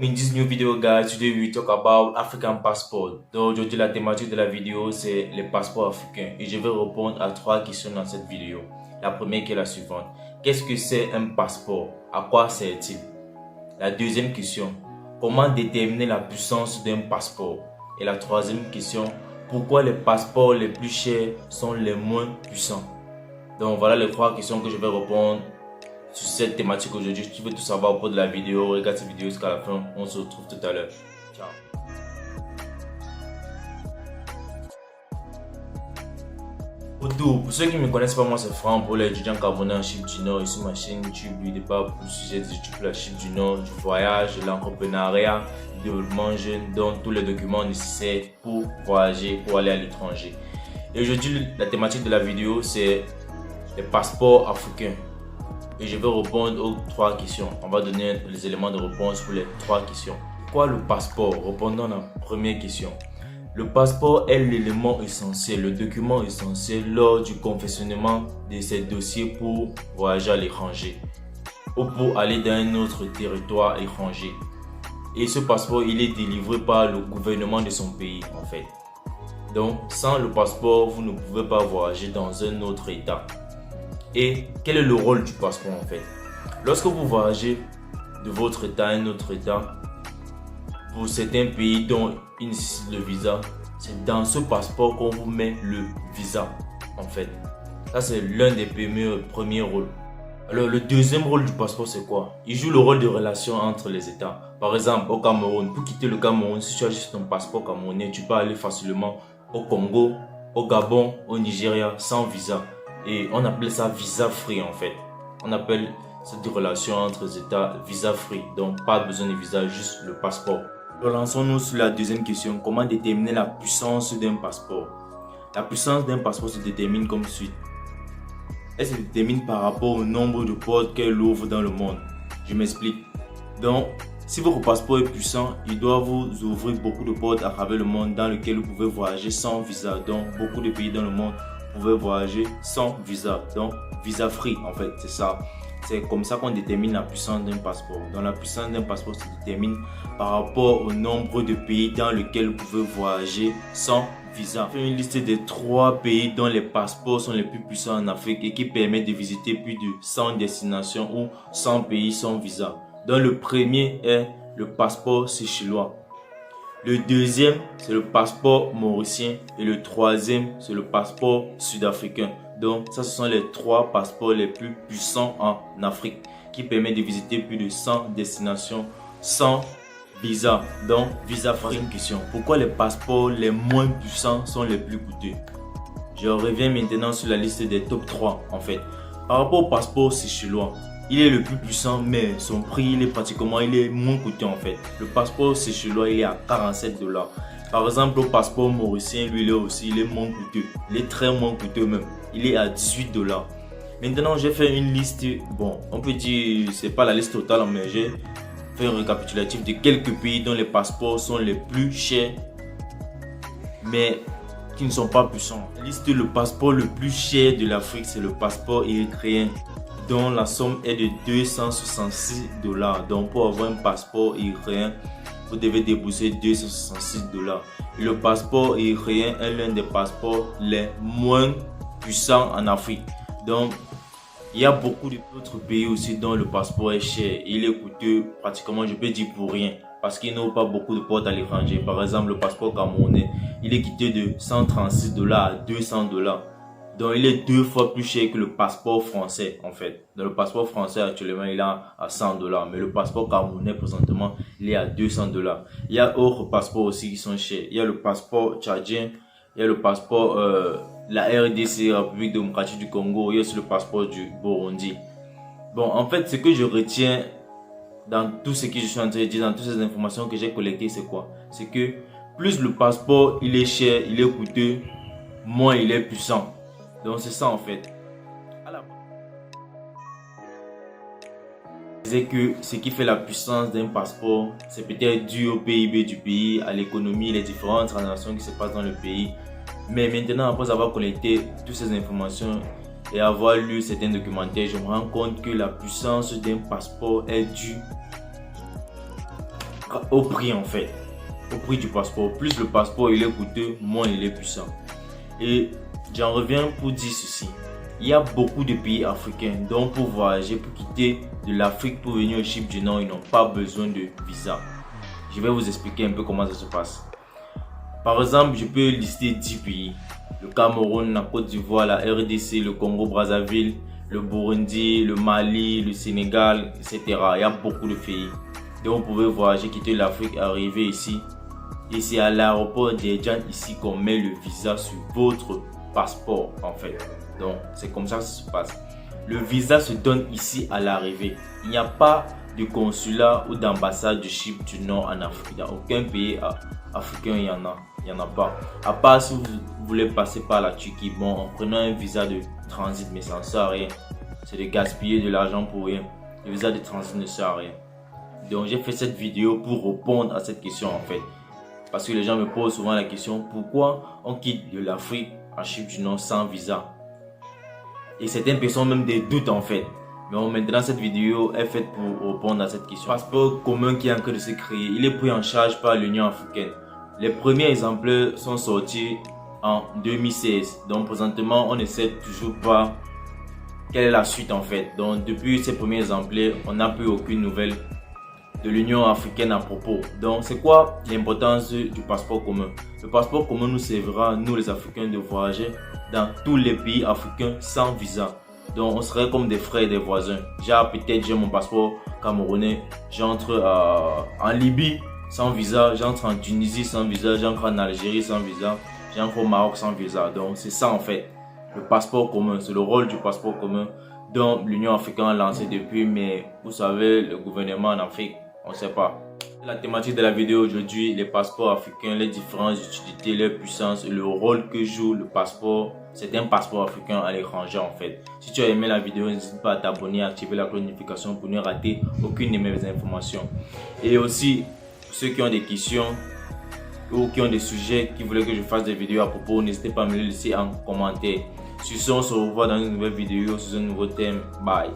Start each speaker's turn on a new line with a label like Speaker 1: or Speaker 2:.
Speaker 1: In this new video guys, today we talk about African passport. Donc aujourd'hui la thématique de la vidéo c'est les passeports africains et je vais répondre à 3 questions dans cette vidéo. La première qui est la suivante. Qu'est-ce que c'est un passeport? À quoi sert-il? La deuxième question. Comment déterminer la puissance d'un passeport? Et la troisième question. Pourquoi les passeports les plus chers sont les moins puissants? Donc voilà les 3 questions que je vais répondre sur cette thématique aujourd'hui. Si tu veux tout savoir au cours de la vidéo, regarde cette vidéo jusqu'à la fin. On se retrouve tout à l'heure. Ciao. Pour ceux qui ne me connaissent pas, moi c'est Franck, pour les étudiants camerounais en Chine du Nord. Ici ma chaîne YouTube, du débat pour le sujet des études pour la Chine du Nord, du voyage, de l'entrepreneuriat, du développement jeune, donc tous les documents nécessaires pour voyager, pour aller à l'étranger. Et aujourd'hui, la thématique de la vidéo c'est les passeports africains. Et je vais répondre aux 3 questions. On va donner les éléments de réponse pour les 3 questions. Quoi le passeport? Répondons à la première question. Le passeport est l'élément essentiel, le document essentiel lors du confectionnement de ces dossiers pour voyager à l'étranger ou pour aller dans un autre territoire étranger. Et ce passeport, il est délivré par le gouvernement de son pays en fait. Donc, sans le passeport, vous ne pouvez pas voyager dans un autre état. Et quel est le rôle du passeport en fait? Lorsque vous voyagez de votre état à un autre état, pour certains pays dont il nécessite le visa, c'est dans ce passeport qu'on vous met le visa en fait. Ça c'est l'un des premiers rôles. Alors le deuxième rôle du passeport c'est quoi? Il joue le rôle de relation entre les états. Par exemple au Cameroun, pour quitter le Cameroun, si tu as juste ton passeport camerounais, tu peux aller facilement au Congo, au Gabon, au Nigeria sans visa. Et on appelle ça visa free en fait. On appelle cette relation entre les états visa free. Donc pas besoin de visa, juste le passeport. Relançons-nous sur la deuxième question. Comment déterminer la puissance d'un passeport? La puissance d'un passeport se détermine comme suit. Elle se détermine par rapport au nombre de portes qu'elle ouvre dans le monde. Je m'explique. Donc si votre passeport est puissant, il doit vous ouvrir beaucoup de portes à travers le monde dans lequel vous pouvez voyager sans visa. Donc beaucoup de pays dans le monde vous pouvez voyager sans visa, donc visa free en fait, c'est ça. C'est comme ça qu'on détermine la puissance d'un passeport. Donc la puissance d'un passeport se détermine par rapport au nombre de pays dans lesquels vous pouvez voyager sans visa. Je fais une liste des 3 pays dont les passeports sont les plus puissants en Afrique et qui permettent de visiter plus de 100 destinations ou 100 pays sans visa. Donc le premier est le passeport séchellois. Le deuxième, c'est le passeport mauricien et le troisième, c'est le passeport sud-africain. Donc, ça, ce sont les 3 passeports les plus puissants en Afrique qui permettent de visiter plus de 100 destinations sans visa. Donc, visa free. Une question. Pourquoi les passeports les moins puissants sont les plus coûteux? Je reviens maintenant sur la liste des top 3 en fait. Par rapport au passeport séchellois, il est le plus puissant, mais son prix il est moins coûteux en fait. Le passeport séchellois il est à 47 $. Par exemple, le passeport mauricien, lui, il est moins coûteux. Il est très moins coûteux même. Il est à 18 $. Maintenant, j'ai fait une liste. Bon, on peut dire c'est pas la liste totale, mais j'ai fait un récapitulatif de quelques pays dont les passeports sont les plus chers, mais qui ne sont pas puissants. Le passeport le plus cher de l'Afrique, c'est le passeport érythréen, dont la somme est de 266 $. Donc pour avoir un passeport érythréen, vous devez débourser 266 $. Et le passeport érythréen est l'un des passeports les moins puissants en Afrique. Donc il y a beaucoup d'autres pays aussi dont le passeport est cher. Il est coûteux pratiquement, je peux dire pour rien, parce qu'il n'ouvre pas beaucoup de portes à l'étranger. Par exemple, le passeport camerounais, il est coûteux de 136 $ à 200 $. Donc il est 2 fois plus cher que le passeport français en fait. Donc le passeport français actuellement il est à 100 $, mais le passeport camerounais présentement il est à 200 $. Il y a d'autres passeports aussi qui sont chers. Il y a le passeport tchadien, il y a le passeport la RDC, République démocratique du Congo, il y a aussi le passeport du Burundi. Bon, en fait ce que je retiens dans tout ce que je suis en train de dire, dans toutes ces informations que j'ai collectées, c'est quoi? C'est que plus le passeport il est cher, il est coûteux, moins il est puissant. Donc c'est ça en fait. C'est que ce qui fait la puissance d'un passeport, c'est peut-être dû au PIB du pays, à l'économie, les différentes transactions qui se passent dans le pays. Mais maintenant, après avoir collecté toutes ces informations et avoir lu certains documentaires, je me rends compte que la puissance d'un passeport est due au prix en fait, au prix du passeport. Plus le passeport il est coûteux, moins il est puissant. Et j'en reviens pour dire ceci. Il y a beaucoup de pays africains dont pour voyager, pour quitter de l'Afrique pour venir au Chypre du Nord, ils n'ont pas besoin de visa. Je vais vous expliquer un peu comment ça se passe. Par exemple, je peux lister 10 pays. Le Cameroun, la Côte d'Ivoire, la RDC, le Congo-Brazzaville, le Burundi, le Mali, le Sénégal, etc. Il y a beaucoup de pays. Donc vous pouvez voyager, quitter l'Afrique, arriver ici. Et c'est à l'aéroport d'Abidjan ici qu'on met le visa sur votre passeport en fait. Donc c'est comme ça que ça se passe. Le visa se donne ici à l'arrivée. Il n'y a pas de consulat ou d'ambassade du Chypre du Nord en Afrique. Dans aucun pays africain il y en a pas. À part si vous voulez passer par la Turquie, bon, en prenant un visa de transit, mais ça ne sert à rien. C'est de gaspiller de l'argent pour rien. Le visa de transit ne sert à rien. Donc j'ai fait cette vidéo pour répondre à cette question en fait. Parce que les gens me posent souvent la question, pourquoi on quitte de l'Afrique en Chypre du Nord sans visa? Et certaines personnes ont même des doutes en fait. Mais maintenant cette vidéo est faite pour répondre à cette question. Le passeport commun qui est en train de se créer, il est pris en charge par l'Union africaine. Les premiers exemplaires sont sortis en 2016. Donc présentement, on ne sait toujours pas quelle est la suite en fait. Donc depuis ces premiers exemplaires, on n'a plus aucune nouvelle de l'Union africaine à propos. Donc c'est quoi l'importance du passeport commun? Le passeport commun nous servira, nous les Africains, de voyager dans tous les pays africains sans visa. Donc on serait comme des frères et des voisins. Genre peut-être j'ai mon passeport camerounais, j'entre en Libye sans visa, j'entre en Tunisie sans visa, j'entre en Algérie sans visa, j'entre au Maroc sans visa. Donc c'est ça en fait, le passeport commun, c'est le rôle du passeport commun dont l'Union africaine a lancé depuis, mais vous savez, le gouvernement en Afrique, on ne sait pas. La thématique de la vidéo aujourd'hui, les passeports africains, les différentes utilités, les puissances et le rôle que joue le passeport. C'est un passeport africain à l'étranger en fait. Si tu as aimé la vidéo, n'hésite pas à t'abonner et à activer la cloche de notification pour ne rater aucune de mes informations. Et aussi, pour ceux qui ont des questions ou qui ont des sujets qui voulaient que je fasse des vidéos à propos, n'hésitez pas à me les laisser en commentaire. Sur ce, on se revoit dans une nouvelle vidéo sur un nouveau thème. Bye.